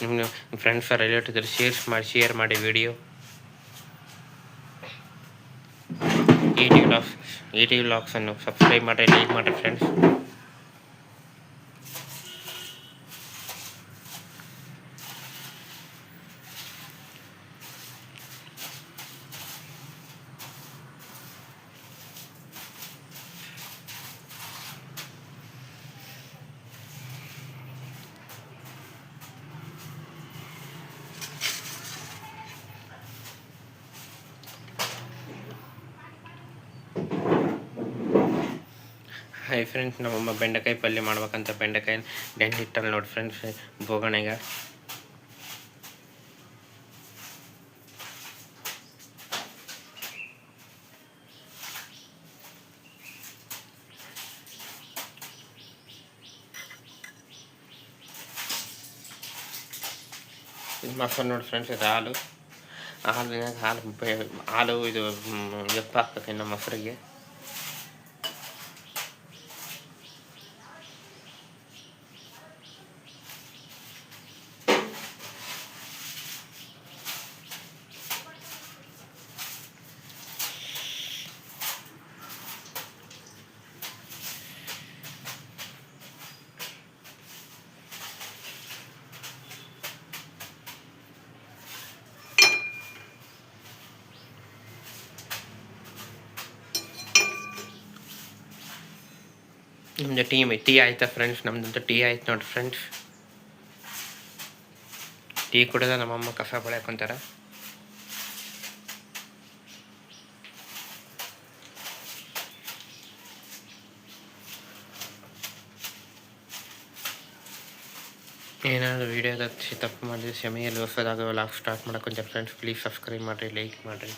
ನಿಮ್ಮ friends relative share ಮಾಡಿ video. A T ವ್ಲಾಗ್ಸನ್ನು subscribe ಮಾಡಿ, ಲೈಕ್ ಮಾಡಿ ಫ್ರೆಂಡ್ಸ್. ಹಾಯ್ ಫ್ರೆಂಡ್ಸ್, ನಮ್ಮಮ್ಮ ಬೆಂಡೆಕಾಯಿ ಪಲ್ಯ ಮಾಡ್ಬೇಕಂತ ಬೆಂಡೆಕಾಯಿ ನೆನ್ನಿಟ್ಟಲ್ಲಿ ನೋಡಿ ಫ್ರೆಂಡ್ಸ್ ಬೋಗಣೆಗೆ. ಇದು ಮಾಡ್ಕೊಂಡು ನೋಡಿ ಫ್ರೆಂಡ್ಸ್, ಇದು ಹಾಲು ಇದು ಎಪ್ಪ ಹಾಕ್ಬೇಕು ಇನ್ನು ಮೊಸರಿಗೆ. ನಮ್ಮದು ಟೀ ಆಯ್ತಾ ಫ್ರೆಂಡ್ಸ್? ನಮ್ಮದಂತೂ ಟೀ ಆಯ್ತು ನೋಡಿ ಫ್ರೆಂಡ್ಸ್. ಟೀ ಕುಡಿದ ನಮ್ಮಮ್ಮ ಕಸ ಬೆಳ್ಕೊಂತಾರೆ. ಏನಾದರೂ ವೀಡಿಯೋದ ತಪ್ಪು ಮಾಡಿದ್ರೆ ಕ್ಷಮೆಯಲ್ಲಿ ಹೊಸದಾಗ ವ್ಲಾಗ್ ಸ್ಟಾರ್ಟ್ ಮಾಡೋಕ್ಕಂತ ಫ್ರೆಂಡ್ಸ್. ಪ್ಲೀಸ್ ಸಬ್ಸ್ಕ್ರೈಬ್ ಮಾಡಿರಿ, ಲೈಕ್ ಮಾಡಿರಿ.